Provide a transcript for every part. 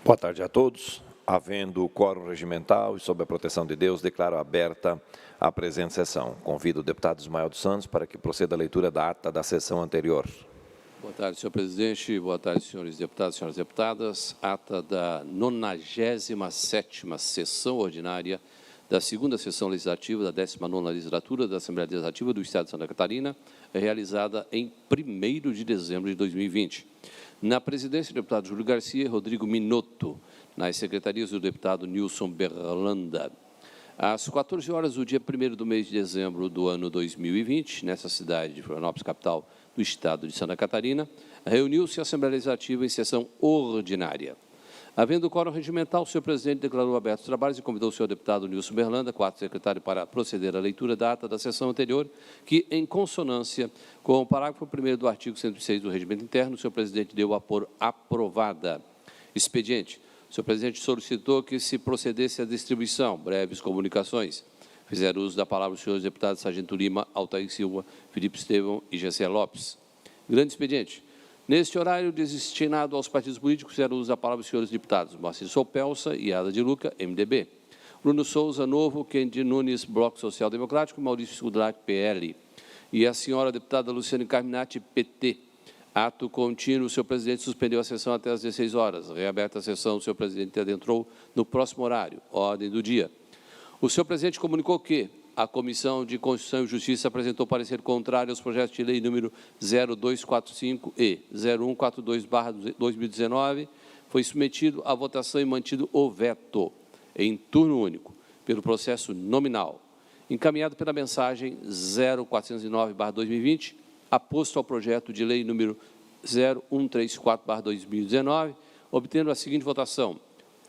Boa tarde a todos. Havendo quórum regimental e sob a proteção de Deus, declaro aberta a presente sessão. Convido o deputado Ismael dos Santos para que proceda a leitura da ata da sessão anterior. Boa tarde, senhor presidente. Boa tarde, senhores deputados e senhoras deputadas. Ata da 97ª sessão ordinária da segunda sessão legislativa da 19ª legislatura da Assembleia Legislativa do Estado de Santa Catarina, realizada em 1º de dezembro de 2020. Na presidência, o deputado Júlio Garcia e Rodrigo Minotto. Nas secretarias, o deputado Nilson Berlanda. Às 14 horas do dia 1º do mês de dezembro do ano 2020, nessa cidade de Florianópolis, capital do Estado de Santa Catarina, reuniu-se a Assembleia Legislativa em sessão ordinária. Havendo quórum regimental, o senhor presidente declarou abertos os trabalhos e convidou o senhor deputado Nilson Berlanda, quarto secretário, para proceder à leitura da ata da sessão anterior, que, em consonância com o parágrafo 1º do artigo 106 do Regimento Interno, o senhor presidente deu a por aprovada. Expediente. O senhor presidente solicitou que se procedesse à distribuição, breves comunicações. Fizeram uso da palavra os senhores deputados Sargento Lima, Altair Silva, Felipe Estevão e Gessé Lopes. Grande expediente. Neste horário destinado aos partidos políticos, fizeram uso da palavra os senhores deputados Moacir Sopelsa e Ada de Luca, MDB. Bruno Souza, Novo, Kendi Nunes, Bloco Social Democrático, Maurício Skudlak, PL. E a senhora deputada Luciane Carminati, PT. Ato contínuo, o senhor presidente suspendeu a sessão até às 16 horas. Reaberta a sessão, o senhor presidente adentrou no próximo horário. Ordem do dia. O senhor presidente comunicou que a Comissão de Constituição e Justiça apresentou parecer contrário aos projetos de lei número 0245 e 0142/2019. Foi submetido à votação e mantido o veto, em turno único, pelo processo nominal, encaminhado pela mensagem 0409/2020, aposto ao projeto de lei número 0134/2019, obtendo a seguinte votação: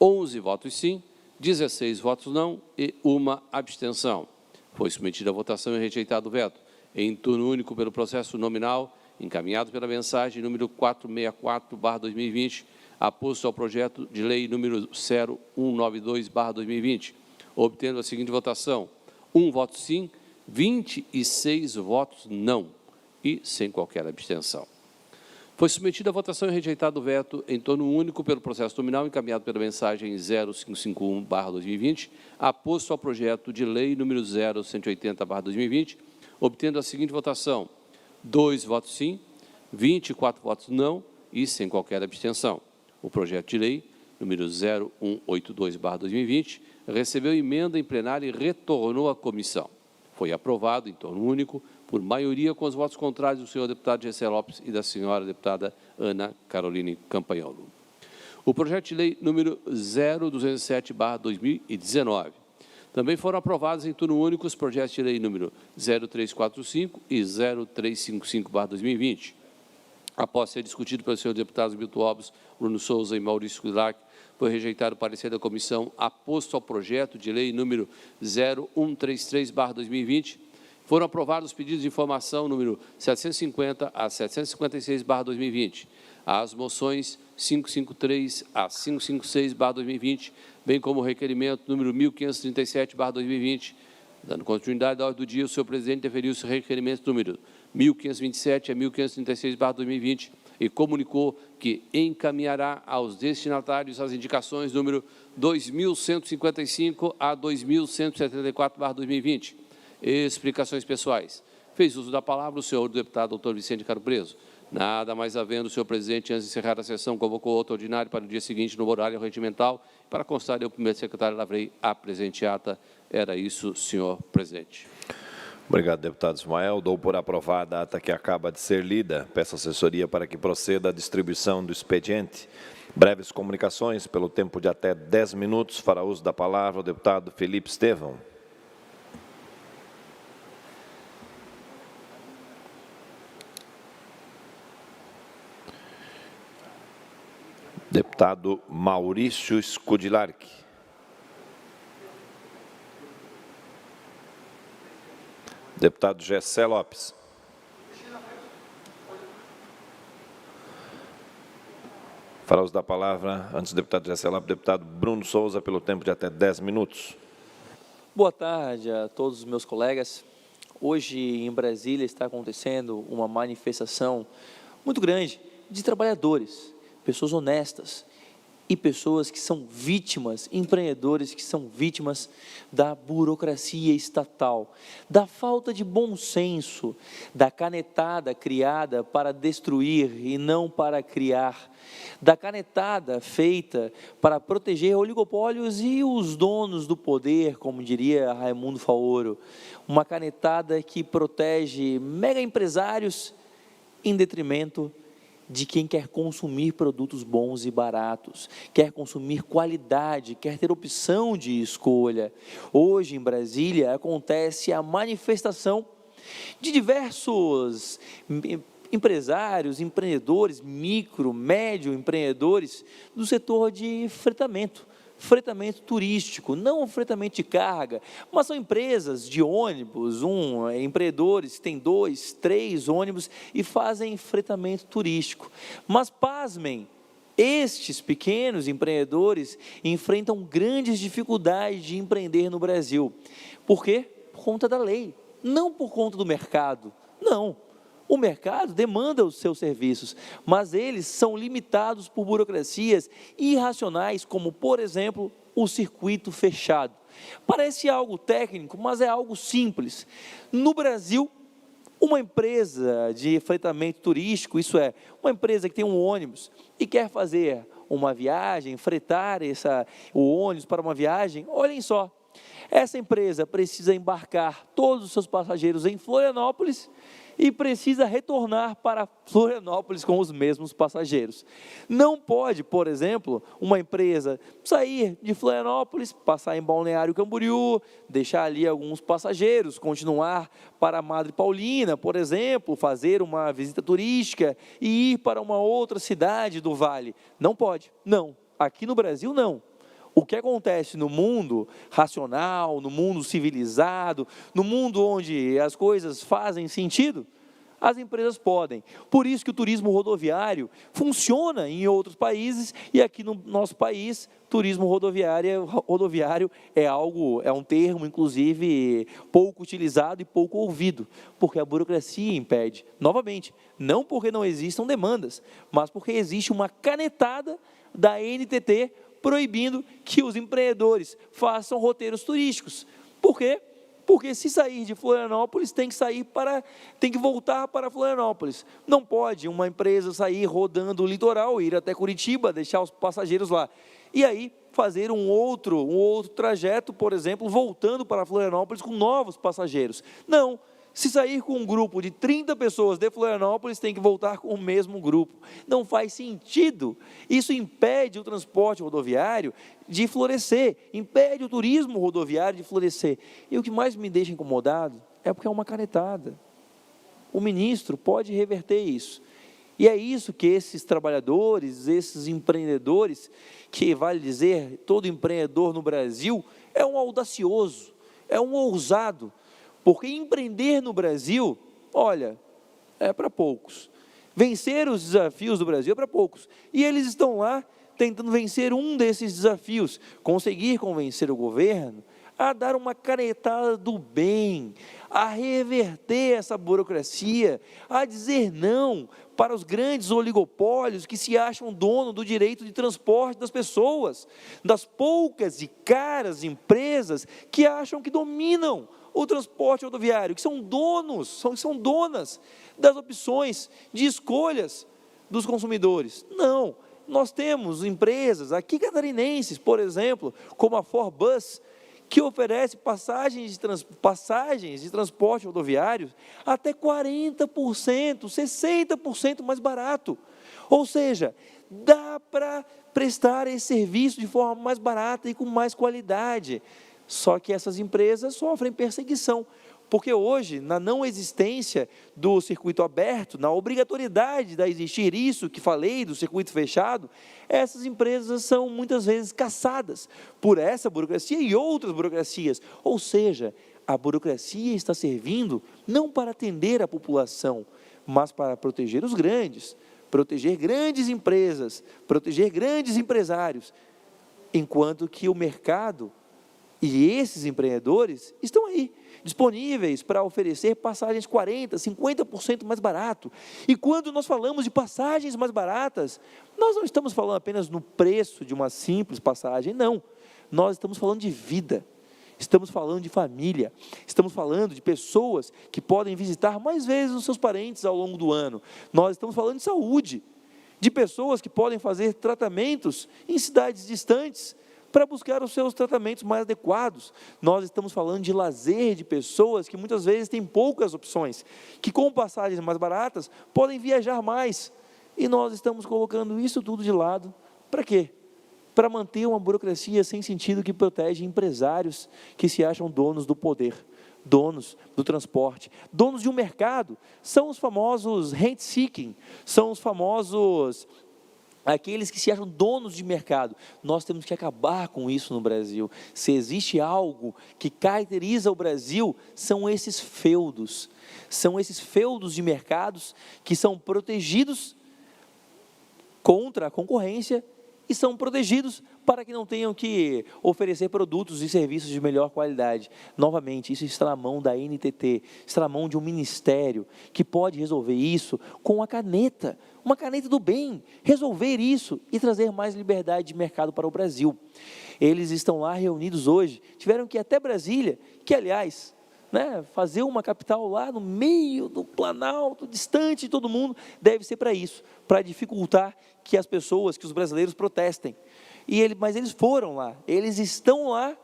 11 votos sim, 16 votos não e 1 abstenção. Foi submetido à votação e rejeitado o veto, em turno único pelo processo nominal, encaminhado pela mensagem número 464/2020, aposto ao projeto de lei número 0192/2020, obtendo a seguinte votação: 1 voto sim, 26 votos não e sem qualquer abstenção. Foi submetido à votação e rejeitado o veto em turno único pelo processo nominal, encaminhado pela mensagem 0551/2020, aposto ao projeto de lei número 0180/2020, obtendo a seguinte votação: 2 votos sim, 24 votos não e sem qualquer abstenção. O projeto de lei número 0182/2020 recebeu emenda em plenário e retornou à comissão. Foi aprovado em turno único por maioria com os votos contrários do senhor deputado Gessé Lopes e da senhora deputada Ana Caroline Campanholo. O projeto de lei número 0207/2019. Também foram aprovados em turno único os projetos de lei número 0345 e 0355/2020. Após ser discutido pelos senhores deputados Milton Obos, Bruno Souza e Maurício Skudlak, foi rejeitado o parecer da comissão aposto ao projeto de lei número 0133/2020. Foram aprovados os pedidos de informação número 750 a 756/2020, as moções 553 a 556/2020, bem como o requerimento número 1537/2020. Dando continuidade à ordem do dia, o senhor presidente deferiu os requerimentos número 1527 a 1536/2020 e comunicou que encaminhará aos destinatários as indicações número 2155 a 2174/2020. Explicações pessoais. Fez uso da palavra o senhor deputado doutor Vicente Caro Preso. Nada mais havendo, o senhor presidente, antes de encerrar a sessão, convocou outro ordinário para o dia seguinte no horário regimental. Para constar, eu, primeiro secretário, lavrei a presente ata. Era isso, senhor presidente. Obrigado, deputado Ismael. Dou por aprovada a ata que acaba de ser lida. Peço à assessoria para que proceda à distribuição do expediente. Breves comunicações, pelo tempo de até 10 minutos. Fará uso da palavra o deputado Felipe Estevão. Deputado Maurício Skudlak. Deputado Gessé Lopes. Fará uso da palavra, antes do deputado Gessé Lopes, deputado Bruno Souza, pelo tempo de até 10 minutos. Boa tarde a todos os meus colegas. Hoje, em Brasília, está acontecendo uma manifestação muito grande de trabalhadores, pessoas honestas, e pessoas que são vítimas, empreendedores que são vítimas da burocracia estatal, da falta de bom senso, da canetada criada para destruir e não para criar, da canetada feita para proteger oligopólios e os donos do poder, como diria Raimundo Faoro, uma canetada que protege mega empresários em detrimento de quem quer consumir produtos bons e baratos, quer consumir qualidade, quer ter opção de escolha. Hoje, em Brasília, acontece a manifestação de diversos empresários, empreendedores, micro, médio empreendedores do setor de fretamento turístico, não fretamento de carga, mas são empresas de ônibus, empreendedores que têm 2, 3 ônibus e fazem fretamento turístico. Mas pasmem, estes pequenos empreendedores enfrentam grandes dificuldades de empreender no Brasil. Por quê? Por conta da lei, não por conta do mercado, não. O mercado demanda os seus serviços, mas eles são limitados por burocracias irracionais, como, por exemplo, o circuito fechado. Parece algo técnico, mas é algo simples. No Brasil, uma empresa de fretamento turístico, isso é, uma empresa que tem um ônibus e quer fazer uma viagem, fretar o ônibus para uma viagem, olhem só, essa empresa precisa embarcar todos os seus passageiros em Florianópolis e precisa retornar para Florianópolis com os mesmos passageiros. Não pode, por exemplo, uma empresa sair de Florianópolis, passar em Balneário Camboriú, deixar ali alguns passageiros, continuar para Madre Paulina, por exemplo, fazer uma visita turística e ir para uma outra cidade do Vale. Não pode, não. Aqui no Brasil, não. O que acontece no mundo racional, no mundo civilizado, no mundo onde as coisas fazem sentido, as empresas podem. Por isso que o turismo rodoviário funciona em outros países e aqui no nosso país, turismo rodoviário é um termo, inclusive, pouco utilizado e pouco ouvido, porque a burocracia impede. Novamente, não porque não existam demandas, mas porque existe uma canetada da NTT proibindo que os empreendedores façam roteiros turísticos. Por quê? Porque se sair de Florianópolis, tem que voltar para Florianópolis. Não pode uma empresa sair rodando o litoral, ir até Curitiba, deixar os passageiros lá. E aí, fazer um outro trajeto, por exemplo, voltando para Florianópolis com novos passageiros. Não. Se sair com um grupo de 30 pessoas de Florianópolis, tem que voltar com o mesmo grupo. Não faz sentido. Isso impede o transporte rodoviário de florescer, impede o turismo rodoviário de florescer. E o que mais me deixa incomodado é porque é uma canetada. O ministro pode reverter isso. E é isso que esses trabalhadores, esses empreendedores, que vale dizer, todo empreendedor no Brasil, é um audacioso, é um ousado. Porque empreender no Brasil, olha, é para poucos. Vencer os desafios do Brasil é para poucos. E eles estão lá tentando vencer um desses desafios, conseguir convencer o governo a dar uma canetada do bem, a reverter essa burocracia, a dizer não para os grandes oligopólios que se acham dono do direito de transporte das pessoas, das poucas e caras empresas que acham que dominam o transporte rodoviário, que são donas das opções de escolhas dos consumidores. Não, nós temos empresas aqui catarinenses, por exemplo, como a Forbus, que oferece passagens de transporte rodoviário até 40%, 60% mais barato. Ou seja, dá para prestar esse serviço de forma mais barata e com mais qualidade. Só que essas empresas sofrem perseguição, porque hoje, na não existência do circuito aberto, na obrigatoriedade de existir isso que falei, do circuito fechado, essas empresas são muitas vezes caçadas por essa burocracia e outras burocracias. Ou seja, a burocracia está servindo não para atender a população, mas para proteger os grandes, proteger grandes empresas, proteger grandes empresários, enquanto que o mercado e esses empreendedores estão aí, disponíveis para oferecer passagens 40%, 50% mais barato. E quando nós falamos de passagens mais baratas, nós não estamos falando apenas no preço de uma simples passagem, não. Nós estamos falando de vida, estamos falando de família, estamos falando de pessoas que podem visitar mais vezes os seus parentes ao longo do ano. Nós estamos falando de saúde, de pessoas que podem fazer tratamentos em cidades distantes, para buscar os seus tratamentos mais adequados. Nós estamos falando de lazer de pessoas que muitas vezes têm poucas opções, que com passagens mais baratas podem viajar mais. E nós estamos colocando isso tudo de lado. Para quê? Para manter uma burocracia sem sentido que protege empresários que se acham donos do poder, donos do transporte, donos de um mercado. São os famosos rent-seeking, são os famosos aqueles que se acham donos de mercado. Nós temos que acabar com isso no Brasil. Se existe algo que caracteriza o Brasil, são esses feudos de mercados que são protegidos contra a concorrência e são protegidos para que não tenham que oferecer produtos e serviços de melhor qualidade. Novamente, isso está na mão da NTT, está na mão de um ministério que pode resolver isso com uma caneta do bem, resolver isso e trazer mais liberdade de mercado para o Brasil. Eles estão lá reunidos hoje, tiveram que ir até Brasília, que aliás, fazer uma capital lá no meio do Planalto, distante de todo mundo, deve ser para isso, para dificultar que as pessoas, que os brasileiros protestem. Mas eles foram lá, eles estão lá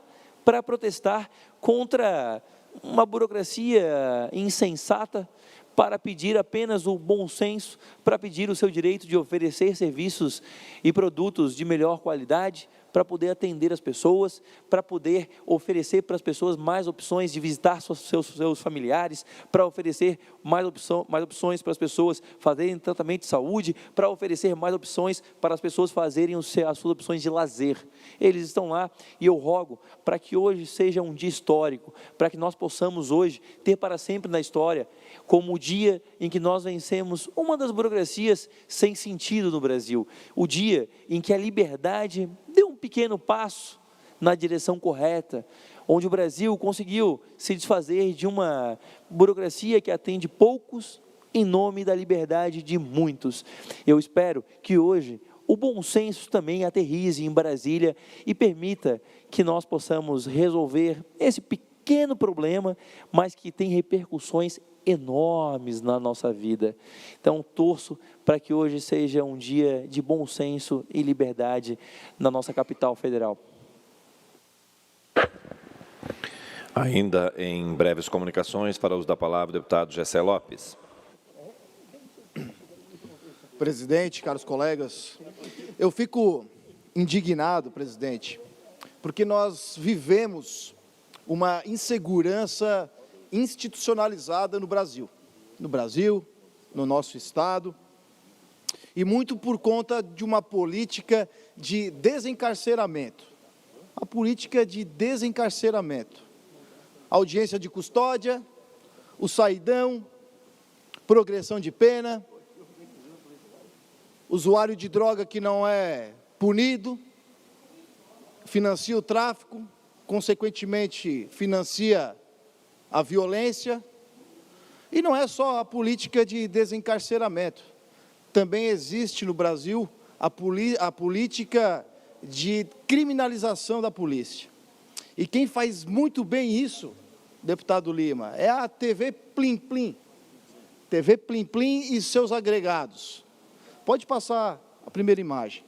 para protestar contra uma burocracia insensata, para pedir apenas o bom senso, para pedir o seu direito de oferecer serviços e produtos de melhor qualidade, para poder atender as pessoas, para poder oferecer para as pessoas mais opções de visitar seus familiares, para oferecer mais opções para as pessoas fazerem tratamento de saúde, para oferecer mais opções para as pessoas fazerem as suas opções de lazer. Eles estão lá e eu rogo para que hoje seja um dia histórico, para que nós possamos hoje ter para sempre na história como o dia em que nós vencemos uma das burocracias sem sentido no Brasil, o dia em que a liberdade deu um pequeno passo na direção correta, onde o Brasil conseguiu se desfazer de uma burocracia que atende poucos em nome da liberdade de muitos. Eu espero que hoje o bom senso também aterrize em Brasília e permita que nós possamos resolver esse pequeno problema, mas que tem repercussões enormes na nossa vida. Então, torço para que hoje seja um dia de bom senso e liberdade na nossa capital federal. Ainda em breves comunicações, para uso da palavra, o deputado Gessé Lopes. Presidente, caros colegas, eu fico indignado, presidente, porque nós vivemos uma insegurança institucionalizada no Brasil, no nosso Estado, e muito por conta de uma política de desencarceramento. A política de desencarceramento. Audiência de custódia, o saidão, progressão de pena, usuário de droga que não é punido, financia o tráfico, consequentemente financia a violência, e não é só a política de desencarceramento, também existe no Brasil a política de criminalização da polícia. E quem faz muito bem isso, deputado Lima, é a TV Plim Plim, TV Plim Plim e seus agregados. Pode passar a primeira imagem.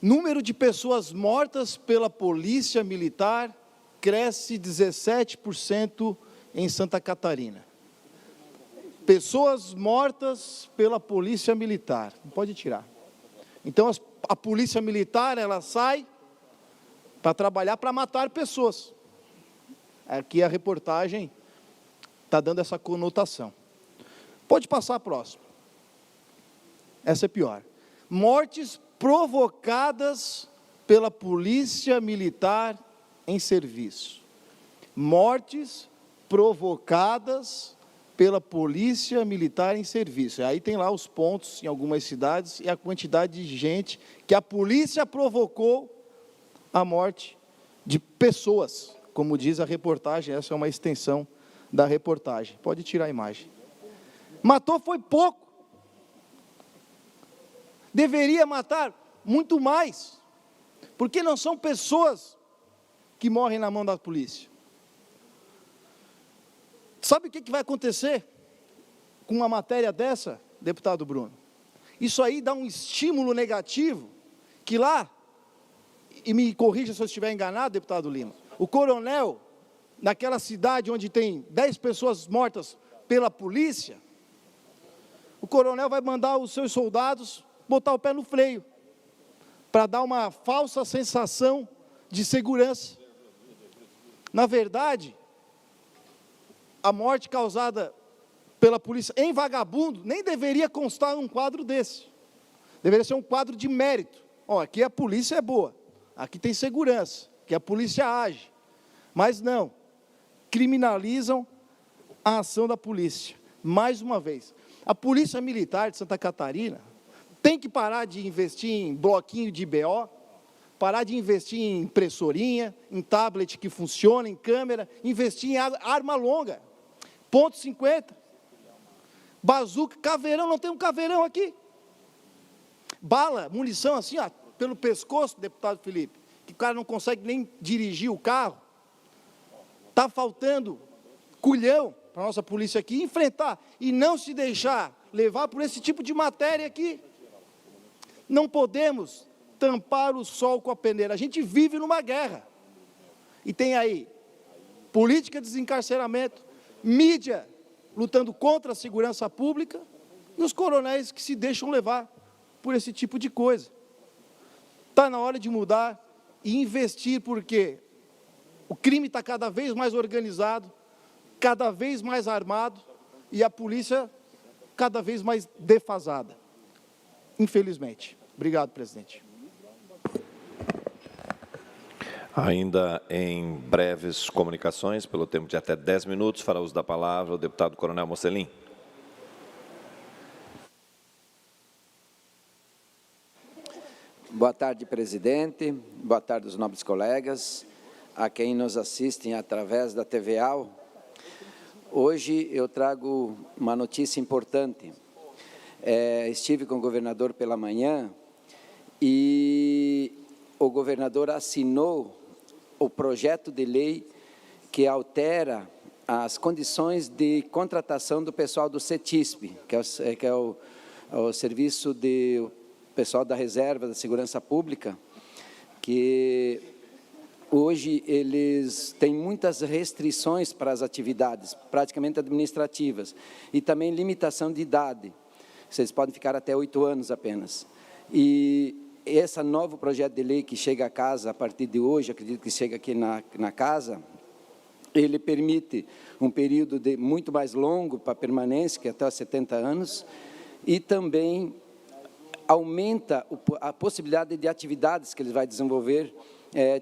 Número de pessoas mortas pela polícia militar cresce 17% em Santa Catarina. Pessoas mortas pela polícia militar. Não pode tirar. Então, a polícia militar, ela sai para trabalhar para matar pessoas. Aqui a reportagem está dando essa conotação. Pode passar a próxima. Essa é pior. Mortes provocadas pela polícia militar em serviço. Mortes provocadas pela polícia militar em serviço. Aí tem lá os pontos em algumas cidades e a quantidade de gente que a polícia provocou a morte de pessoas como diz a reportagem, essa é uma extensão da reportagem. Pode tirar a imagem. Matou foi pouco. Deveria matar muito mais, porque não são pessoas que morrem na mão da polícia. Sabe o que vai acontecer com uma matéria dessa, deputado Bruno? Isso aí dá um estímulo negativo, que lá, e me corrija se eu estiver enganado, deputado Lima, o coronel, naquela cidade onde tem 10 pessoas mortas pela polícia, o coronel vai mandar os seus soldados botar o pé no freio, para dar uma falsa sensação de segurança. Na verdade, a morte causada pela polícia em vagabundo nem deveria constar num quadro desse. Deveria ser um quadro de mérito. Ó, aqui a polícia é boa, aqui tem segurança, aqui a polícia age. Mas não, criminalizam a ação da polícia. Mais uma vez, a Polícia Militar de Santa Catarina tem que parar de investir em bloquinho de BO, parar de investir em impressorinha, em tablet que funciona, em câmera, investir em arma longa, .50, bazuca, caveirão, não tem um caveirão aqui. Bala, munição assim, ó, pelo pescoço, deputado Felipe, que o cara não consegue nem dirigir o carro. Está faltando culhão para a nossa polícia aqui enfrentar e não se deixar levar por esse tipo de matéria aqui. Não podemos tampar o sol com a peneira. A gente vive numa guerra. E tem aí política de desencarceramento, mídia lutando contra a segurança pública e os coronéis que se deixam levar por esse tipo de coisa. Está na hora de mudar e investir, porque o crime está cada vez mais organizado, cada vez mais armado e a polícia cada vez mais defasada. Infelizmente. Obrigado, presidente. Ainda em breves comunicações, pelo tempo de até 10 minutos, fará uso da palavra o deputado Coronel Mocelin. Boa tarde, presidente. Boa tarde, os nobres colegas, a quem nos assistem através da TVA. Hoje eu trago uma notícia importante. Estive com o governador pela manhã e o governador assinou o projeto de lei que altera as condições de contratação do pessoal do CETISP, que é o serviço de pessoal da Reserva da Segurança Pública, que hoje eles têm muitas restrições para as atividades, praticamente administrativas, e também limitação de idade. Vocês podem ficar até 8 anos apenas. E esse novo projeto de lei que chega à casa a partir de hoje, acredito que chega aqui na casa, ele permite um período muito mais longo para permanência, que é até 70 anos, e também aumenta a possibilidade de atividades que ele vai desenvolver,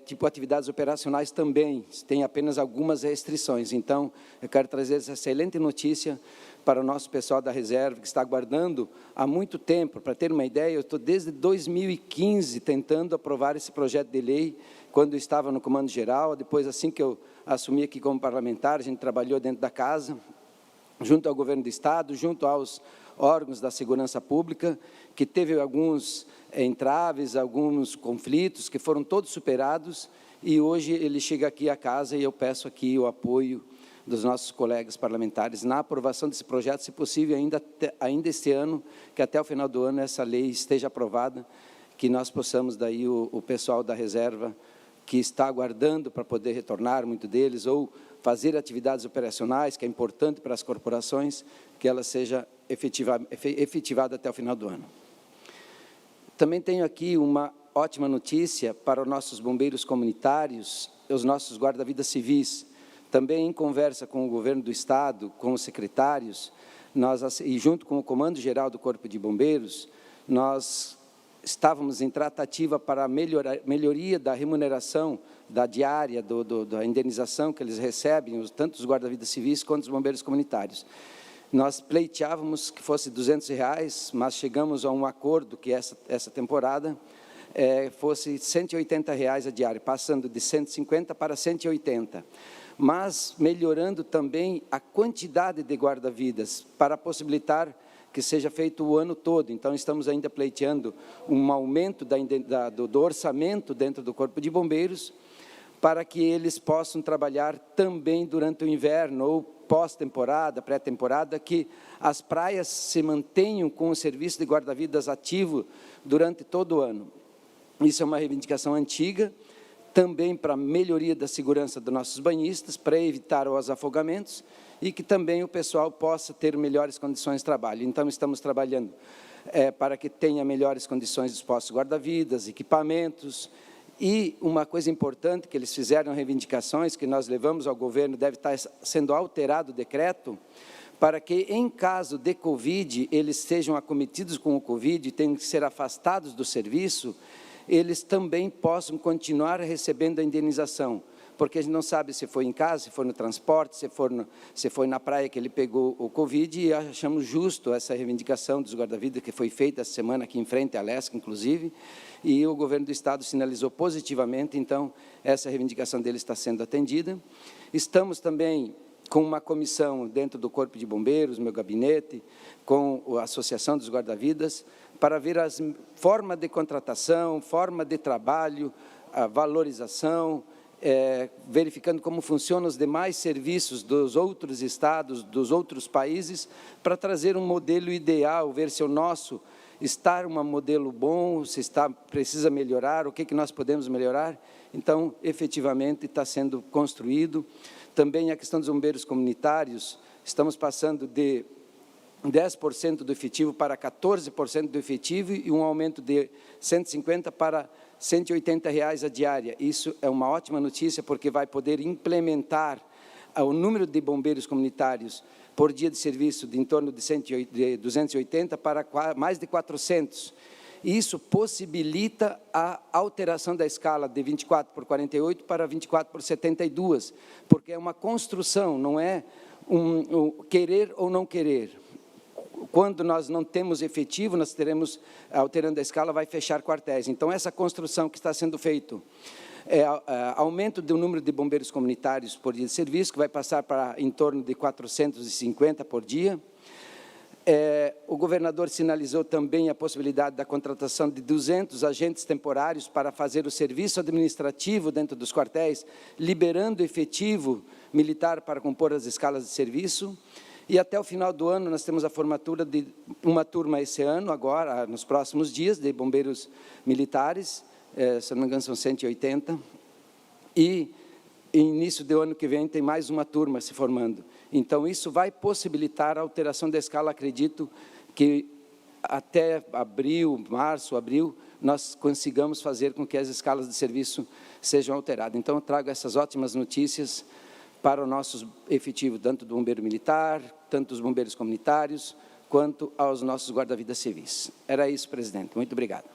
tipo atividades operacionais também, tem apenas algumas restrições. Então, eu quero trazer essa excelente notícia para o nosso pessoal da reserva, que está aguardando há muito tempo. Para ter uma ideia, eu estou desde 2015 tentando aprovar esse projeto de lei, quando eu estava no Comando Geral. Depois, assim que eu assumi aqui como parlamentar, a gente trabalhou dentro da casa, junto ao governo do Estado, junto aos órgãos da segurança pública, que teve alguns entraves, alguns conflitos, que foram todos superados, e hoje ele chega aqui à casa e eu peço aqui o apoio dos nossos colegas parlamentares na aprovação desse projeto, se possível, ainda este ano, que até o final do ano essa lei esteja aprovada, que nós possamos, daí, o pessoal da reserva, que está aguardando para poder retornar, muito deles, ou fazer atividades operacionais, que é importante para as corporações, que ela seja efetivada até o final do ano. Também tenho aqui uma ótima notícia para os nossos bombeiros comunitários, os nossos guarda-vidas civis. Também em conversa com o governo do Estado, com os secretários, e junto com o Comando Geral do Corpo de Bombeiros, nós estávamos em tratativa para a melhoria da remuneração da diária, da indenização que eles recebem, tanto os guarda-vidas civis quanto os bombeiros comunitários. Nós pleiteávamos que fosse R$200, mas chegamos a um acordo que essa temporada fosse R$ 180 a diária, passando de 150 para 180, mas melhorando também a quantidade de guarda-vidas para possibilitar que seja feito o ano todo. Então, estamos ainda pleiteando um aumento do orçamento dentro do Corpo de Bombeiros, para que eles possam trabalhar também durante o inverno, ou pós-temporada, pré-temporada, que as praias se mantenham com o serviço de guarda-vidas ativo durante todo o ano. Isso é uma reivindicação antiga, também para a melhoria da segurança dos nossos banhistas, para evitar os afogamentos, e que também o pessoal possa ter melhores condições de trabalho. Então, estamos trabalhando para que tenha melhores condições dos postos guarda-vidas, equipamentos. E uma coisa importante que eles fizeram, reivindicações que nós levamos ao governo, deve estar sendo alterado o decreto, para que, em caso de Covid, eles sejam acometidos com o Covid e tenham que ser afastados do serviço, eles também possam continuar recebendo a indenização, porque a gente não sabe se foi em casa, se foi no transporte, se foi na praia que ele pegou o Covid, e achamos justo essa reivindicação dos guarda-vidas que foi feita essa semana aqui em frente à Lesc, inclusive, e o governo do Estado sinalizou positivamente, então, essa reivindicação deles está sendo atendida. Estamos também com uma comissão dentro do Corpo de Bombeiros, meu gabinete, com a Associação dos Guarda-Vidas, para ver as formas de contratação, forma de trabalho, a valorização, verificando como funcionam os demais serviços dos outros estados, dos outros países, para trazer um modelo ideal, ver se o nosso está um modelo bom, se precisa melhorar, o que nós podemos melhorar. Então, efetivamente, está sendo construído. Também a questão dos bombeiros comunitários, estamos passando de 10% do efetivo para 14% do efetivo e um aumento de 150 para R$ 180 a diária. Isso é uma ótima notícia, porque vai poder implementar o número de bombeiros comunitários por dia de serviço de em torno de 280 para mais de 400. Isso possibilita a alteração da escala de 24 por 48 para 24 por 72, porque é uma construção, não é um querer ou não querer. Quando nós não temos efetivo, nós teremos, alterando a escala, vai fechar quartéis. Então, essa construção que está sendo feita, aumento do número de bombeiros comunitários por dia de serviço, que vai passar para em torno de 450 por dia. O governador sinalizou também a possibilidade da contratação de 200 agentes temporários para fazer o serviço administrativo dentro dos quartéis, liberando efetivo militar para compor as escalas de serviço. E até o final do ano, nós temos a formatura de uma turma esse ano, agora, nos próximos dias, de bombeiros militares, se não me engano, são 180, e início do ano que vem tem mais uma turma se formando. Então, isso vai possibilitar a alteração da escala, acredito que até março, abril, nós consigamos fazer com que as escalas de serviço sejam alteradas. Então, eu trago essas ótimas notícias para o nosso efetivo, tanto do bombeiro militar, tanto dos bombeiros comunitários, quanto aos nossos guarda-vidas civis. Era isso, presidente. Muito obrigado.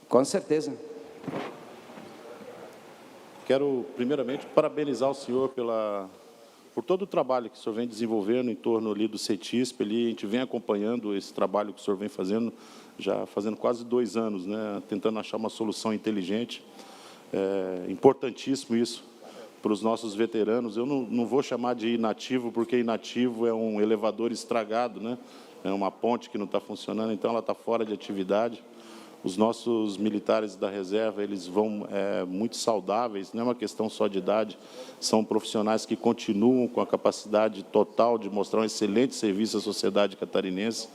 Com certeza. Quero, primeiramente, parabenizar o senhor por todo o trabalho que o senhor vem desenvolvendo em torno ali do CETISP. Ali, a gente vem acompanhando esse trabalho que o senhor vem fazendo, já fazendo quase 2 anos, né, tentando achar uma solução inteligente. É importantíssimo isso para os nossos veteranos. Eu não vou chamar de inativo, porque inativo é um elevador estragado, né? É uma ponte que não está funcionando, então ela está fora de atividade. Os nossos militares da reserva, eles vão muito saudáveis, não é uma questão só de idade, são profissionais que continuam com a capacidade total de mostrar um excelente serviço à sociedade catarinense.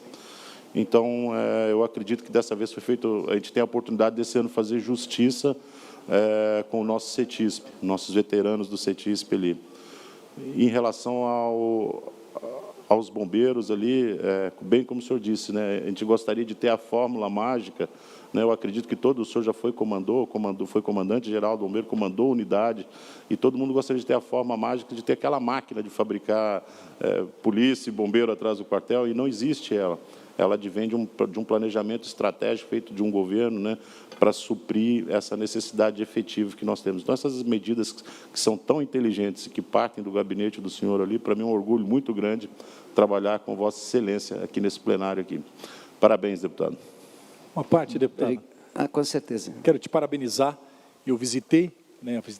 Então, eu acredito que dessa vez foi feito, a gente tem a oportunidade desse ano fazer justiça com o nosso CETISP, nossos veteranos do CETISP ali. Em relação aos bombeiros ali, bem como o senhor disse, né, a gente gostaria de ter a fórmula mágica, né, eu acredito que o senhor já foi foi comandante-geral do bombeiro, comandou unidade, e todo mundo gostaria de ter a fórmula mágica de ter aquela máquina de fabricar polícia e bombeiro atrás do quartel, e não existe ela. Ela advém de um planejamento estratégico feito de um governo, né, para suprir essa necessidade efetiva que nós temos. Então, essas medidas que são tão inteligentes e que partem do gabinete do senhor ali, para mim é um orgulho muito grande trabalhar com Vossa Excelência aqui nesse plenário aqui. Parabéns, deputado. Uma parte, deputado. Com certeza. Quero te parabenizar. Eu visitei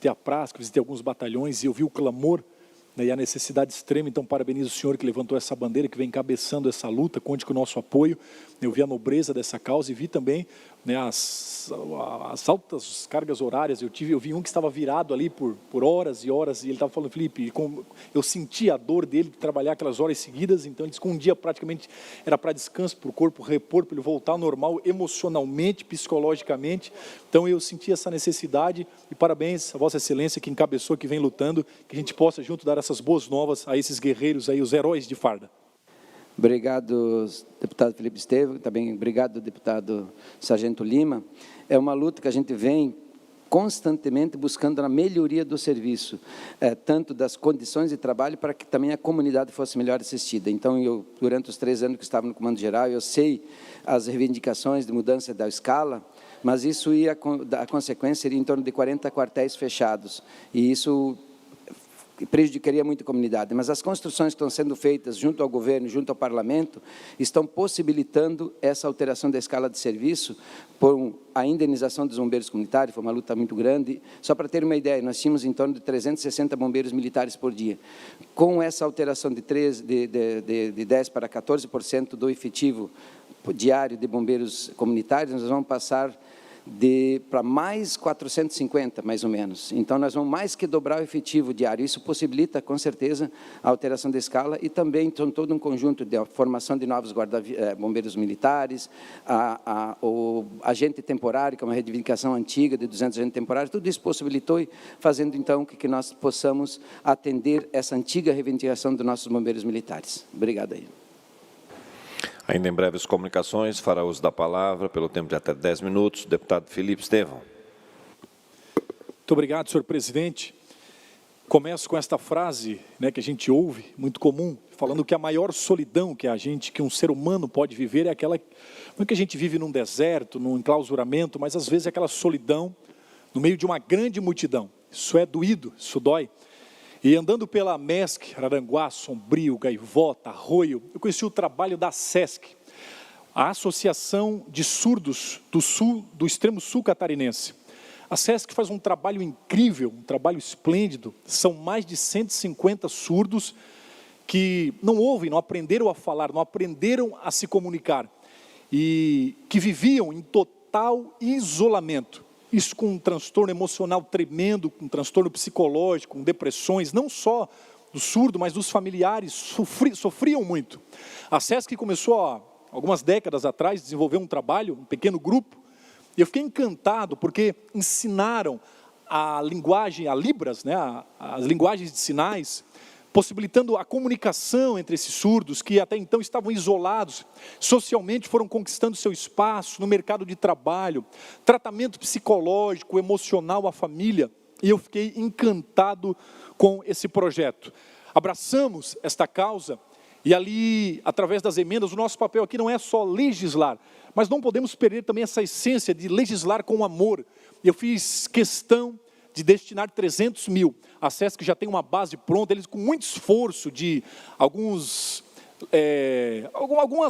a praça, visitei alguns batalhões e eu vi o clamor, né, e a necessidade extrema. Então, parabenizo o senhor que levantou essa bandeira, que vem encabeçando essa luta. Conte com o nosso apoio. Eu vi a nobreza dessa causa e vi também, né, as altas cargas horárias. Eu vi um que estava virado ali por horas e horas, e ele estava falando, Felipe, eu senti a dor dele de trabalhar aquelas horas seguidas. Então, ele disse que um dia praticamente era para descanso, para o corpo repor, para ele voltar ao normal emocionalmente, psicologicamente. Então, eu senti essa necessidade e parabéns a Vossa Excelência que encabeçou, que vem lutando, que a gente possa junto dar essas boas novas a esses guerreiros aí, os heróis de farda. Obrigado, deputado Felipe Estevam, também obrigado, deputado Sargento Lima. É uma luta que a gente vem constantemente buscando a melhoria do serviço, tanto das condições de trabalho, para que também a comunidade fosse melhor assistida. Então, eu, durante os 3 anos que estava no Comando Geral, eu sei as reivindicações de mudança da escala, mas isso a consequência seria em torno de 40 quartéis fechados, e isso prejudicaria muito a comunidade, mas as construções que estão sendo feitas junto ao governo, junto ao parlamento, estão possibilitando essa alteração da escala de serviço por a indenização dos bombeiros comunitários. Foi uma luta muito grande. Só para ter uma ideia, nós tínhamos em torno de 360 bombeiros militares por dia. Com essa alteração de 10% para 14% do efetivo diário de bombeiros comunitários, nós vamos passar para mais 450, mais ou menos. Então, nós vamos mais que dobrar o efetivo diário. Isso possibilita, com certeza, a alteração da escala e também todo um conjunto de formação de novos bombeiros militares, o agente temporário, que é uma reivindicação antiga de 200 agentes temporários. Tudo isso possibilitou, fazendo, então, que nós possamos atender essa antiga reivindicação dos nossos bombeiros militares. Obrigado aí. Ainda em breves comunicações, fará uso da palavra, pelo tempo de até 10 minutos, o deputado Felipe Estevam. Muito obrigado, senhor presidente. Começo com esta frase, né, que a gente ouve, muito comum, falando que a maior solidão que um ser humano pode viver é aquela, não é que a gente vive num deserto, num enclausuramento, mas às vezes é aquela solidão no meio de uma grande multidão. Isso é doído, isso dói. E andando pela MESC, Araranguá, Sombrio, Gaivota, Arroio, eu conheci o trabalho da SESC, a Associação de Surdos do Extremo Sul Catarinense. A SESC faz um trabalho incrível, um trabalho esplêndido. São mais de 150 surdos que não ouvem, não aprenderam a falar, não aprenderam a se comunicar e que viviam em total isolamento. Isso com um transtorno emocional tremendo, com um transtorno psicológico, com depressões, não só do surdo, mas dos familiares, sofriam muito. A SESC começou, há algumas décadas atrás, a desenvolver um trabalho, um pequeno grupo, e eu fiquei encantado, porque ensinaram a linguagem, a Libras, né, as linguagens de sinais, possibilitando a comunicação entre esses surdos, que até então estavam isolados, socialmente foram conquistando seu espaço no mercado de trabalho, tratamento psicológico, emocional à família, e eu fiquei encantado com esse projeto. Abraçamos esta causa, e ali, através das emendas, o nosso papel aqui não é só legislar, mas não podemos perder também essa essência de legislar com amor. Eu fiz questão de destinar 300 mil. A SESC já tem uma base pronta, eles com muito esforço de algumas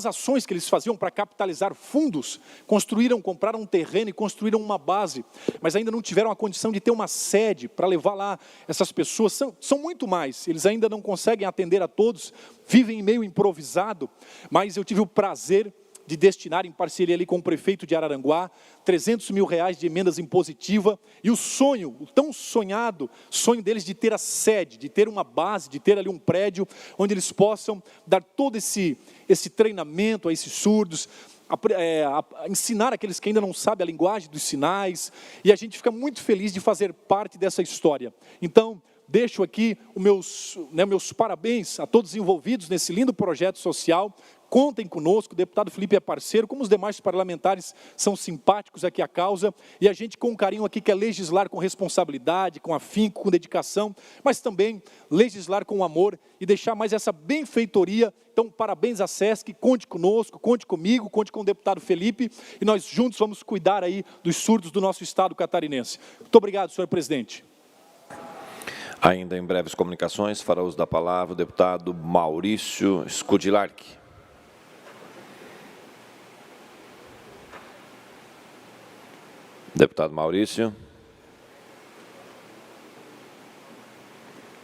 ações que eles faziam para capitalizar fundos, compraram um terreno e construíram uma base, mas ainda não tiveram a condição de ter uma sede para levar lá essas pessoas. São muito mais, eles ainda não conseguem atender a todos, vivem em meio improvisado, mas eu tive o prazer de destinar, em parceria ali com o prefeito de Araranguá, 300 mil reais de emendas impositiva, e o sonho, o tão sonhado sonho deles de ter a sede, de ter uma base, de ter ali um prédio, onde eles possam dar todo esse treinamento a esses surdos, ensinar aqueles que ainda não sabem a linguagem dos sinais, e a gente fica muito feliz de fazer parte dessa história. Então, deixo aqui os meus parabéns a todos envolvidos nesse lindo projeto social. Contem conosco, o deputado Felipe é parceiro, como os demais parlamentares são simpáticos aqui à causa, e a gente com carinho aqui quer legislar com responsabilidade, com afinco, com dedicação, mas também legislar com amor e deixar mais essa benfeitoria. Então, parabéns à SESC, conte conosco, conte comigo, conte com o deputado Felipe, e nós juntos vamos cuidar aí dos surdos do nosso estado catarinense. Muito obrigado, senhor presidente. Ainda em breves comunicações, fará uso da palavra o deputado Maurício Skudilark. Deputado Maurício.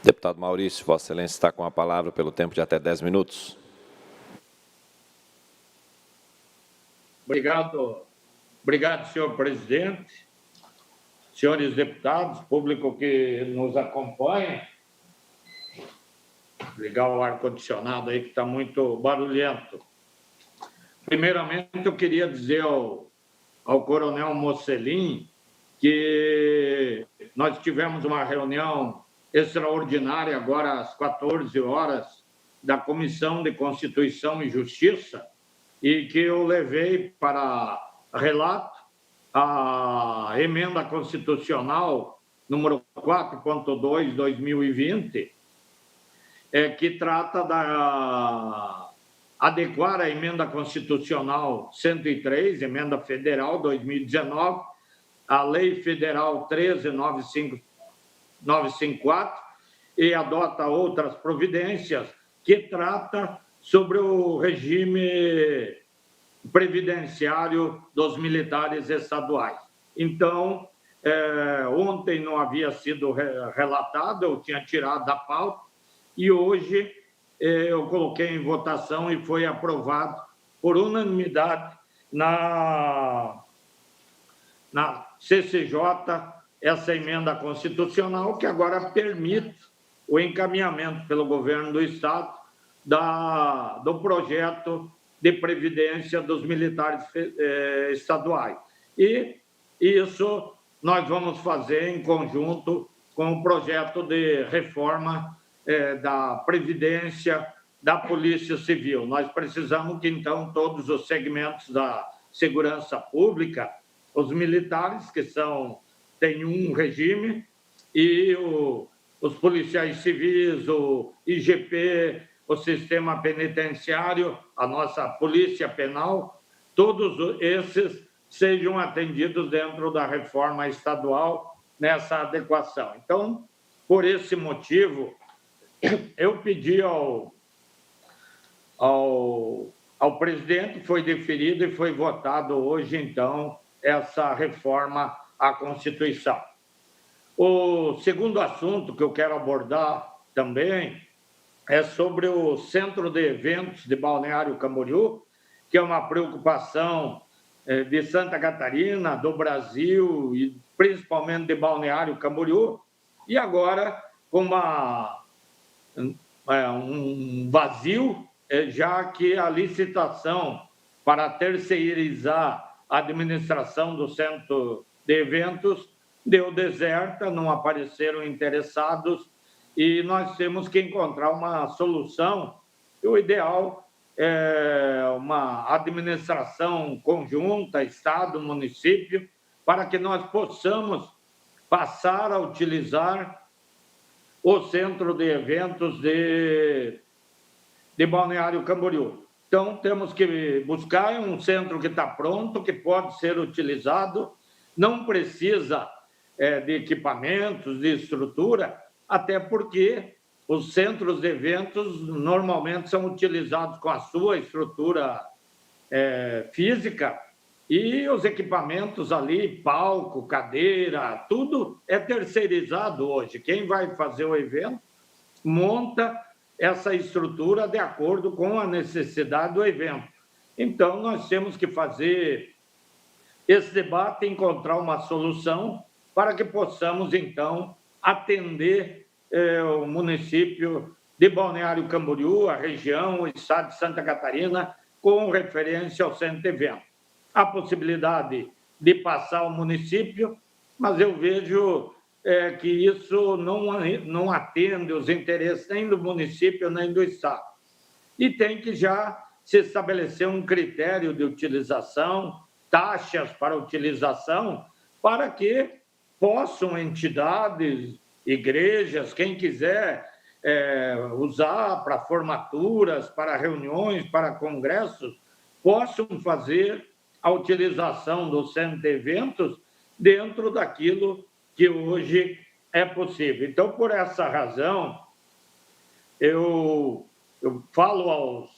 Deputado Maurício, Vossa Excelência está com a palavra pelo tempo de até 10 minutos. Obrigado, senhor presidente, senhores deputados, público que nos acompanha. Vou ligar o ar-condicionado aí que está muito barulhento. Primeiramente, eu queria dizer ao coronel Mocelin que nós tivemos uma reunião extraordinária agora às 14 horas da Comissão de Constituição e Justiça e que eu levei para relato a emenda constitucional número 4.2, 2020, que trata da adequar a emenda constitucional 103, emenda federal 2019, a Lei Federal 13.954 e adota outras providências que trata sobre o regime previdenciário dos militares estaduais. Então, ontem não havia sido relatado, eu tinha tirado da pauta, e hoje eu coloquei em votação e foi aprovado por unanimidade na CCJ essa emenda constitucional que agora permite o encaminhamento pelo governo do Estado do projeto de previdência dos militares estaduais. E isso nós vamos fazer em conjunto com o projeto de reforma da Previdência da Polícia Civil. Nós precisamos que, então, todos os segmentos da segurança pública, os militares, que têm um regime, e os policiais civis, o IGP, o sistema penitenciário, a nossa polícia penal, todos esses sejam atendidos dentro da reforma estadual nessa adequação. Então, por esse motivo, eu pedi ao presidente, foi deferido e foi votado hoje, então, essa reforma à Constituição. O segundo assunto que eu quero abordar também é sobre o Centro de Eventos de Balneário Camboriú, que é uma preocupação de Santa Catarina, do Brasil e principalmente de Balneário Camboriú, e agora com um vazio, já que a licitação para terceirizar a administração do Centro de Eventos deu deserta, não apareceram interessados, e nós temos que encontrar uma solução. O ideal é uma administração conjunta, Estado, município, para que nós possamos passar a utilizar o Centro de Eventos de Balneário Camboriú. Então, temos que buscar um centro que está pronto, que pode ser utilizado, não precisa de equipamentos, de estrutura, até porque os centros de eventos normalmente são utilizados com a sua estrutura física e os equipamentos ali, palco, cadeira, tudo é terceirizado hoje. Quem vai fazer o evento monta essa estrutura de acordo com a necessidade do evento. Então, nós temos que fazer esse debate, encontrar uma solução para que possamos, então, atender o município de Balneário Camboriú, a região, o estado de Santa Catarina, com referência ao centro de evento. Há possibilidade de passar o município, mas eu vejo que isso não atende os interesses nem do município nem do estado. E tem que já se estabelecer um critério de utilização, taxas para utilização, para que possam entidades, igrejas, quem quiser usar para formaturas, para reuniões, para congressos, possam fazer a utilização do centro de eventos dentro daquilo que hoje é possível. Então, por essa razão, eu falo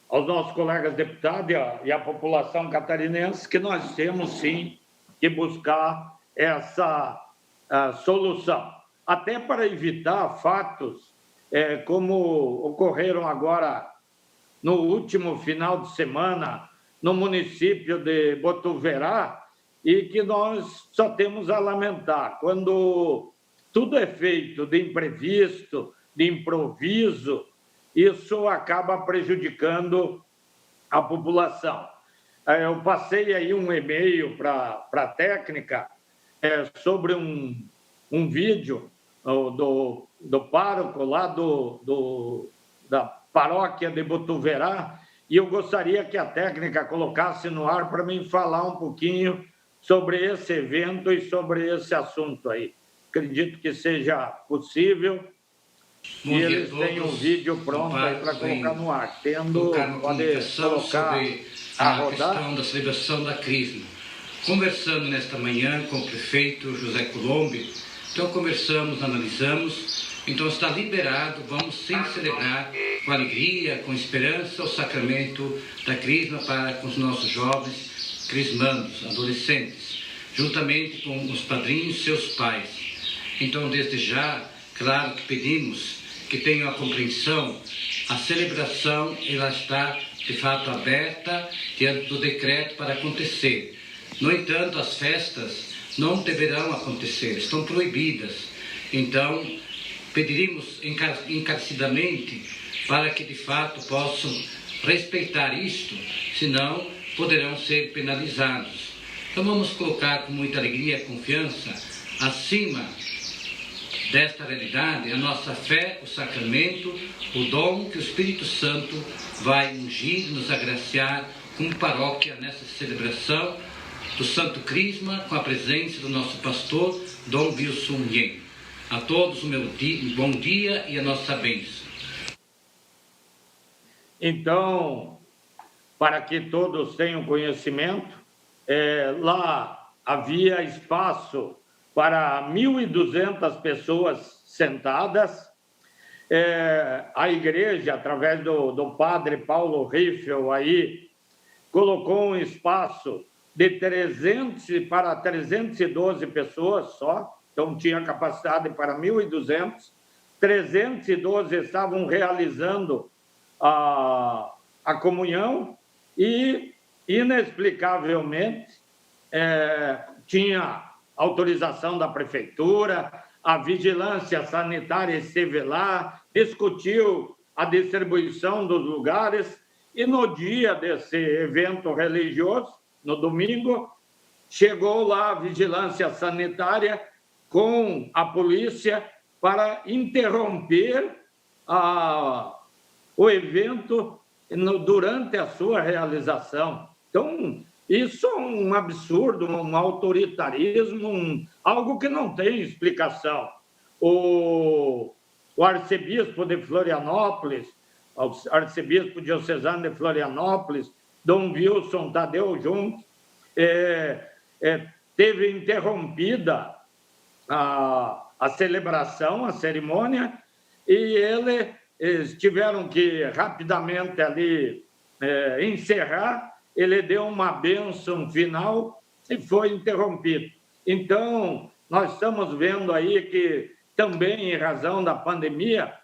aos nossos colegas deputados e à população catarinense que nós temos, sim, que buscar essa solução, até para evitar fatos como ocorreram agora no último final de semana no município de Botuverá, e que nós só temos a lamentar. Quando tudo é feito de imprevisto, de improviso, isso acaba prejudicando a população. Eu passei aí um e-mail para a técnica sobre um vídeo do pároco lá da paróquia de Botuverá, e eu gostaria que a técnica colocasse no ar para mim falar um pouquinho sobre esse evento e sobre esse assunto aí. Acredito que seja possível. E eles têm um vídeo pronto aí para colocar no ar. Pode colocar a rodar. Questão da celebração da Crisma. Conversando nesta manhã com o prefeito José Colombi, então conversamos, analisamos, então está liberado, vamos sim celebrar com alegria, com esperança o sacramento da Crisma para com os nossos jovens crismandos, adolescentes, juntamente com os padrinhos, seus pais. Então, desde já, claro que pedimos que tenham a compreensão, a celebração ela está de fato aberta diante do decreto para acontecer. No entanto, as festas não deverão acontecer, estão proibidas. Então, pediríamos encarecidamente para que de fato possam respeitar isto, senão poderão ser penalizados. Então vamos colocar com muita alegria e confiança acima desta realidade a nossa fé, o sacramento, o dom que o Espírito Santo vai ungir, nos agraciar como paróquia nessa celebração do Santo Crisma, com a presença do nosso pastor, Dom Wilson Yen. A todos um bom dia e a nossa bênção. Então, para que todos tenham conhecimento, lá havia espaço para 1.200 pessoas sentadas. A igreja, através do padre Paulo Riffel, aí, colocou um espaço de 300 para 312 pessoas só, então tinha capacidade para 1.200, 312 estavam realizando a comunhão e, inexplicavelmente, tinha autorização da prefeitura, a vigilância sanitária esteve lá, discutiu a distribuição dos lugares e, no dia desse evento religioso, no domingo, chegou lá a vigilância sanitária com a polícia para interromper o evento durante a sua realização. Então, isso é um absurdo, um autoritarismo, algo que não tem explicação. O arcebispo de Florianópolis, o arcebispo diocesano de Florianópolis, Dom Wilson Tadeu Jung, teve interrompida a celebração, a cerimônia, e eles tiveram que rapidamente ali encerrar. Ele deu uma bênção final e foi interrompido. Então, nós estamos vendo aí que também, em razão da pandemia,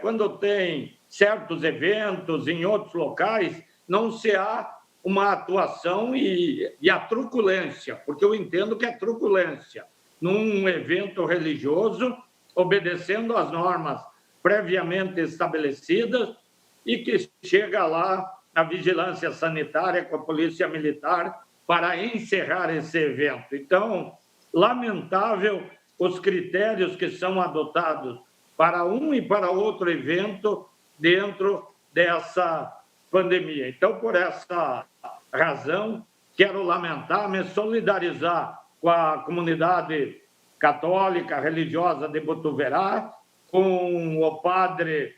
quando tem certos eventos em outros locais, não se há uma atuação e a truculência, porque eu entendo que é truculência, num evento religioso, obedecendo às normas previamente estabelecidas, e que chega lá a vigilância sanitária com a polícia militar para encerrar esse evento. Então, lamentável os critérios que são adotados para um e para outro evento dentro dessa pandemia. Então, por essa razão, quero lamentar, me solidarizar com a comunidade católica religiosa de Botuverá, com o padre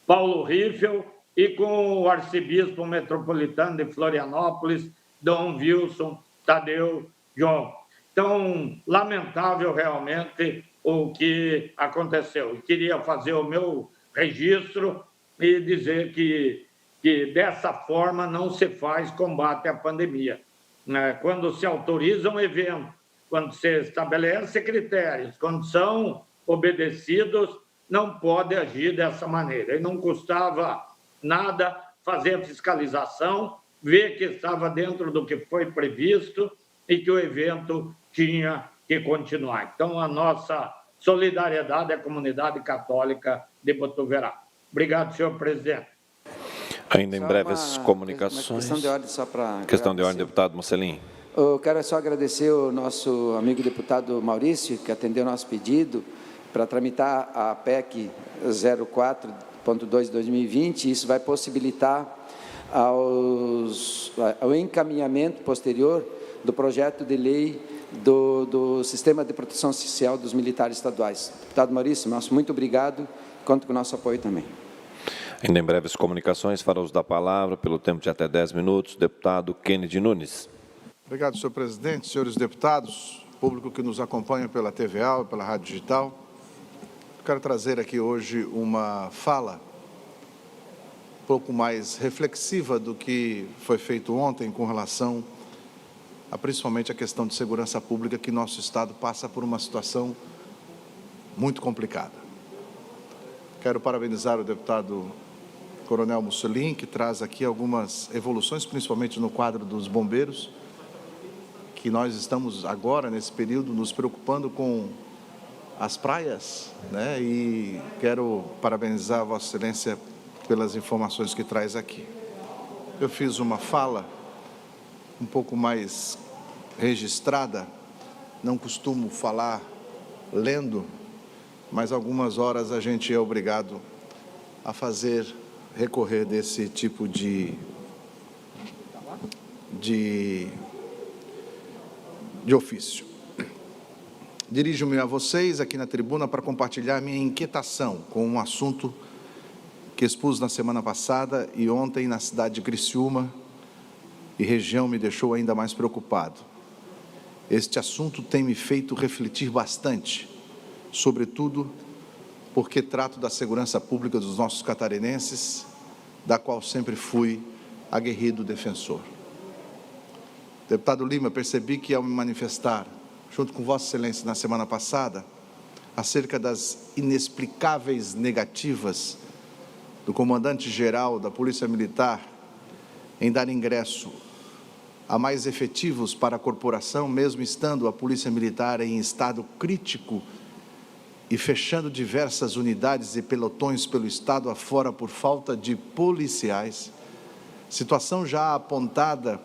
Paulo Riffel e com o arcebispo metropolitano de Florianópolis, Dom Wilson Tadeu Jung. Então, lamentável realmente o que aconteceu. Eu queria fazer o meu registro e dizer que dessa forma não se faz combate à pandemia. né, quando se autoriza um evento, quando se estabelece critérios, quando são obedecidos, não pode agir dessa maneira. E não custava nada fazer a fiscalização, ver que estava dentro do que foi previsto e que o evento tinha que continuar. Então, a nossa solidariedade à comunidade católica de Botuverá. Obrigado, senhor presidente. Ainda em breves comunicações. Questão de ordem, só para... Questão de ordem, deputado Mocelin. Eu quero só agradecer o nosso amigo deputado Maurício, que atendeu o nosso pedido para tramitar a PEC 04.2/2020. Isso vai possibilitar ao encaminhamento posterior do projeto de lei do Sistema de Proteção Social dos Militares Estaduais. Deputado Maurício, nosso muito obrigado. Conto com o nosso apoio também. Ainda em breves comunicações, fará uso da palavra, pelo tempo de até 10 minutos, deputado Kennedy Nunes. Obrigado, senhor presidente, senhores deputados, público que nos acompanha pela TVA e pela Rádio Digital. Quero trazer aqui hoje uma fala um pouco mais reflexiva do que foi feito ontem com relação a principalmente a questão de segurança pública, que nosso Estado passa por uma situação muito complicada. Quero parabenizar o deputado Coronel Mocelin, que traz aqui algumas evoluções, principalmente no quadro dos bombeiros, que nós estamos agora, nesse período, nos preocupando com as praias, né? E quero parabenizar a Vossa Excelência pelas informações que traz aqui. Eu fiz uma fala um pouco mais registrada, não costumo falar lendo, mas algumas horas a gente é obrigado a recorrer desse tipo de ofício. Dirijo-me a vocês aqui na tribuna para compartilhar minha inquietação com um assunto que expus na semana passada e ontem na cidade de Criciúma, e região me deixou ainda mais preocupado. Este assunto tem me feito refletir bastante, sobretudo porque trato da segurança pública dos nossos catarinenses, da qual sempre fui aguerrido defensor. Deputado Lima, percebi que ao me manifestar, junto com Vossa Excelência na semana passada, acerca das inexplicáveis negativas do comandante-geral da Polícia Militar em dar ingresso a mais efetivos para a corporação, mesmo estando a Polícia Militar em estado crítico e fechando diversas unidades e pelotões pelo estado afora por falta de policiais, situação já apontada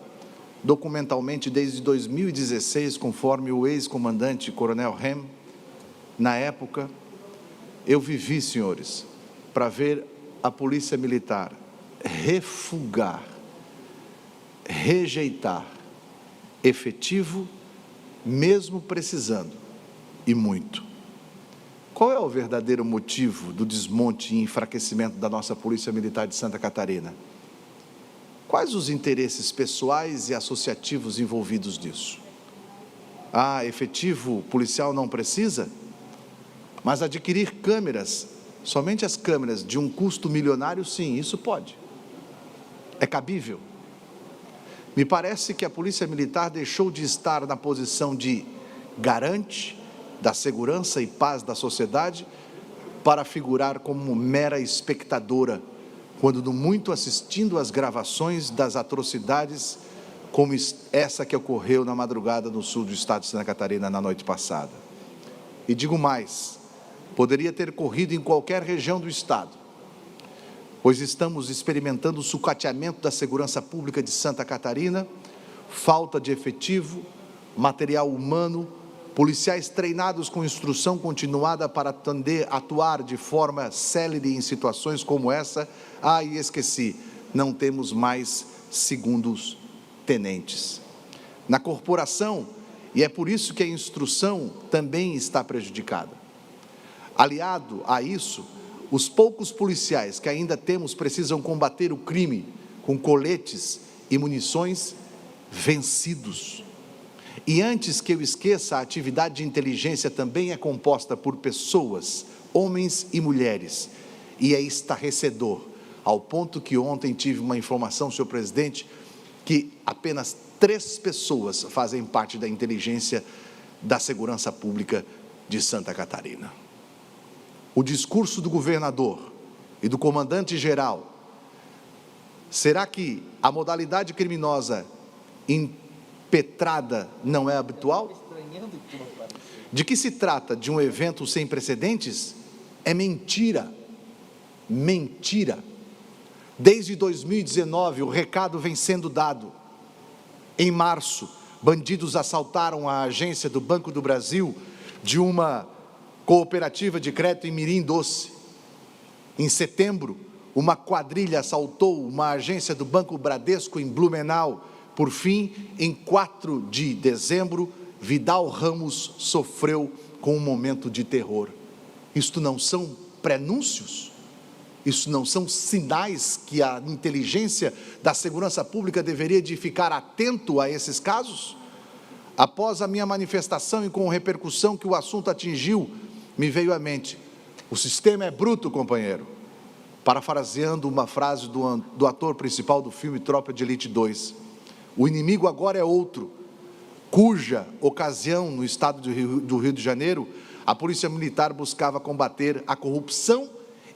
documentalmente desde 2016, conforme o ex-comandante Coronel Rem. Na época, eu vivi, senhores, para ver a Polícia Militar refugar, rejeitar efetivo, mesmo precisando, e muito. Qual é o verdadeiro motivo do desmonte e enfraquecimento da nossa Polícia Militar de Santa Catarina? Quais os interesses pessoais e associativos envolvidos nisso? Efetivo policial não precisa, mas adquirir câmeras, somente as câmeras de um custo milionário, sim, isso pode. É cabível. Me parece que a Polícia Militar deixou de estar na posição de garante da segurança e paz da sociedade para figurar como mera espectadora, quando no muito assistindo às gravações das atrocidades como essa que ocorreu na madrugada no sul do estado de Santa Catarina na noite passada. E digo mais, poderia ter corrido em qualquer região do estado, pois estamos experimentando o sucateamento da segurança pública de Santa Catarina, falta de efetivo, material humano, policiais treinados com instrução continuada para atuar de forma célere em situações como essa. E esqueci, não temos mais segundos tenentes na corporação, e é por isso que a instrução também está prejudicada. Aliado a isso, os poucos policiais que ainda temos precisam combater o crime com coletes e munições vencidos. E antes que eu esqueça, a atividade de inteligência também é composta por pessoas, homens e mulheres, e é estarrecedor, ao ponto que ontem tive uma informação, senhor presidente, que apenas 3 pessoas fazem parte da inteligência da segurança pública de Santa Catarina. O discurso do governador e do comandante-geral, será que a modalidade criminosa impetrada não é habitual? De que se trata de um evento sem precedentes? É mentira. Mentira. Desde 2019, o recado vem sendo dado. Em março, bandidos assaltaram a agência do Banco do Brasil de uma cooperativa de crédito em Mirim Doce. Em setembro, uma quadrilha assaltou uma agência do Banco Bradesco em Blumenau. Por fim, em 4 de dezembro, Vidal Ramos sofreu com um momento de terror. Isto não são prenúncios? Isso não são sinais que a inteligência da segurança pública deveria de ficar atento a esses casos? Após a minha manifestação e com a repercussão que o assunto atingiu, me veio à mente: o sistema é bruto, companheiro. Parafraseando uma frase do ator principal do filme Tropa de Elite 2. O inimigo agora é outro, cuja ocasião, no estado do Rio de Janeiro, a Polícia Militar buscava combater a corrupção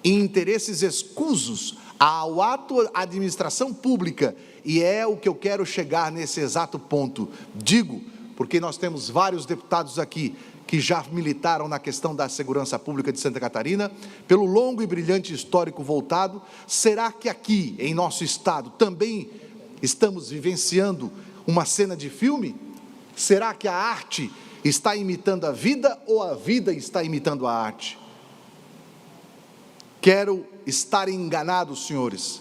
e interesses escusos ao ato administração pública. E é o que eu quero chegar nesse exato ponto. Digo, porque nós temos vários deputados aqui que já militaram na questão da segurança pública de Santa Catarina, pelo longo e brilhante histórico voltado. Será que aqui, em nosso estado, também estamos vivenciando uma cena de filme? Será que a arte está imitando a vida ou a vida está imitando a arte? Quero estar enganado, senhores.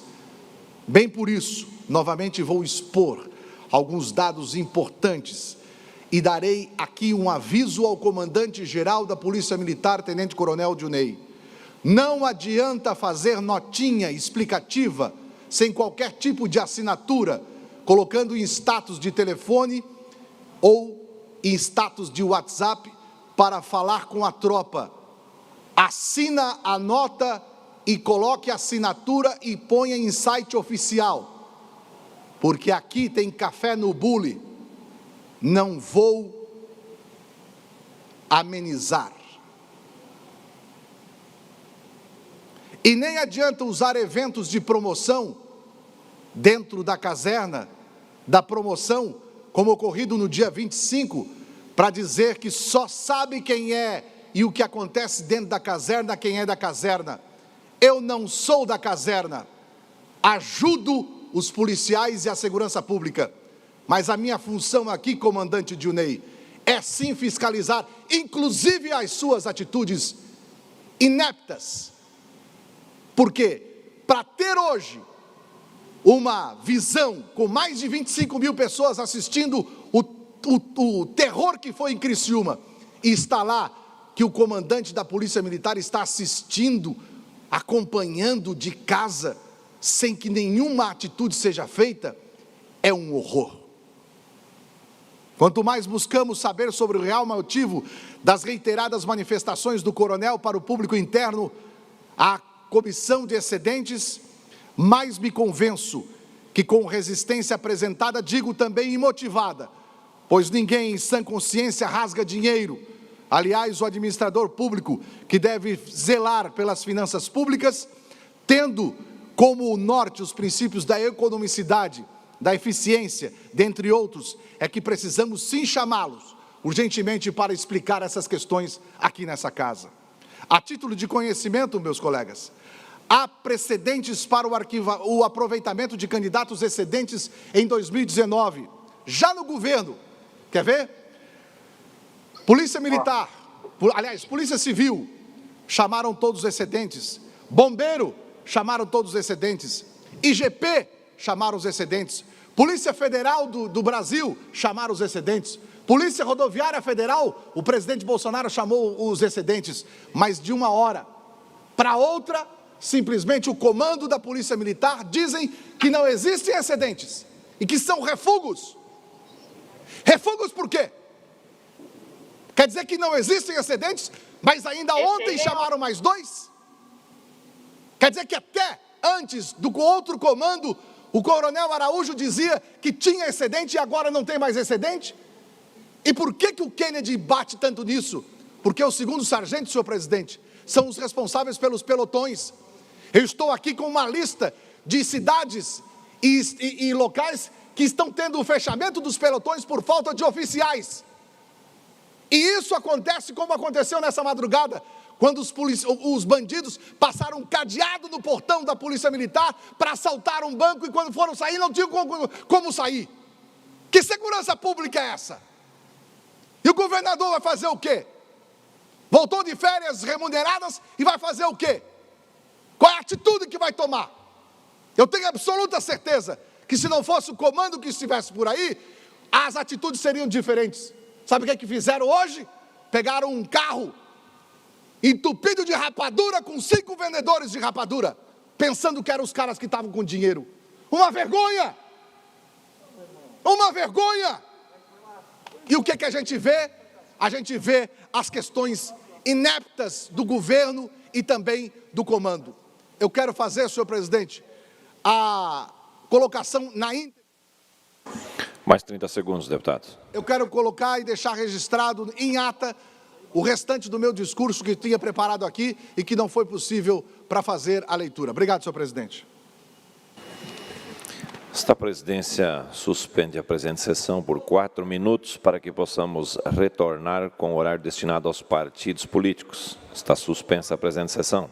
Bem por isso, novamente vou expor alguns dados importantes e darei aqui um aviso ao comandante-geral da Polícia Militar, Tenente-Coronel Dionei. Não adianta fazer notinha explicativa, sem qualquer tipo de assinatura, colocando em status de telefone ou em status de WhatsApp para falar com a tropa. Assina a nota e coloque a assinatura e ponha em site oficial, porque aqui tem café no bule. Não vou amenizar. E nem adianta usar eventos de promoção dentro da caserna, da promoção, como ocorrido no dia 25, para dizer que só sabe quem é e o que acontece dentro da caserna, quem é da caserna. Eu não sou da caserna, ajudo os policiais e a segurança pública, mas a minha função aqui, comandante Dionei, é sim fiscalizar, inclusive as suas atitudes ineptas. Porque para ter hoje uma visão com mais de 25 mil pessoas assistindo o terror que foi em Criciúma, e está lá que o comandante da Polícia Militar está assistindo, acompanhando de casa, sem que nenhuma atitude seja feita, é um horror. Quanto mais buscamos saber sobre o real motivo das reiteradas manifestações do coronel para o público interno, a comissão de excedentes, mais me convenço que com resistência apresentada, digo também imotivada, pois ninguém em sã consciência rasga dinheiro. Aliás, o administrador público, que deve zelar pelas finanças públicas, tendo como o norte os princípios da economicidade, da eficiência, dentre outros, é que precisamos sim chamá-los urgentemente para explicar essas questões aqui nessa casa. A título de conhecimento, meus colegas, há precedentes para o aproveitamento de candidatos excedentes em 2019, já no governo. Quer ver? Polícia Militar, aliás, Polícia Civil, chamaram todos os excedentes. Bombeiro, chamaram todos os excedentes. IGP, chamaram os excedentes. Polícia Federal do Brasil, chamaram os excedentes. Polícia Rodoviária Federal, o presidente Bolsonaro chamou os excedentes. Mas de uma hora para outra, simplesmente o comando da Polícia Militar dizem que não existem excedentes e que são refugos. Refugos por quê? Quer dizer que não existem excedentes, mas ainda ontem chamaram mais 2? Quer dizer que até antes do outro comando, O coronel Araújo dizia que tinha excedente e agora não tem mais excedente? E por que o Kennedy bate tanto nisso? Porque os segundos sargentos, senhor presidente, são os responsáveis pelos pelotões. Eu estou aqui com uma lista de cidades e locais que estão tendo o fechamento dos pelotões por falta de oficiais. E isso acontece como aconteceu nessa madrugada, quando os bandidos passaram um cadeado no portão da Polícia Militar para assaltar um banco e quando foram sair não tinham como sair. Que segurança pública é essa? E o governador vai fazer o quê? Voltou de férias remuneradas e vai fazer o quê? Qual é a atitude que vai tomar? Eu tenho absoluta certeza que se não fosse o comando que estivesse por aí, as atitudes seriam diferentes. Sabe o que é que fizeram hoje? Pegaram um carro entupido de rapadura com 5 vendedores de rapadura, pensando que eram os caras que estavam com dinheiro. Uma vergonha! Uma vergonha! E o que é que a gente vê? A gente vê as questões ineptas do governo e também do comando. Eu quero fazer, senhor presidente, a colocação na íntegra. Mais 30 segundos, deputado. Eu quero colocar e deixar registrado em ata o restante do meu discurso que tinha preparado aqui e que não foi possível para fazer a leitura. Obrigado, senhor presidente. Esta presidência suspende a presente sessão por 4 minutos para que possamos retornar com o horário destinado aos partidos políticos. Está suspensa a presente sessão.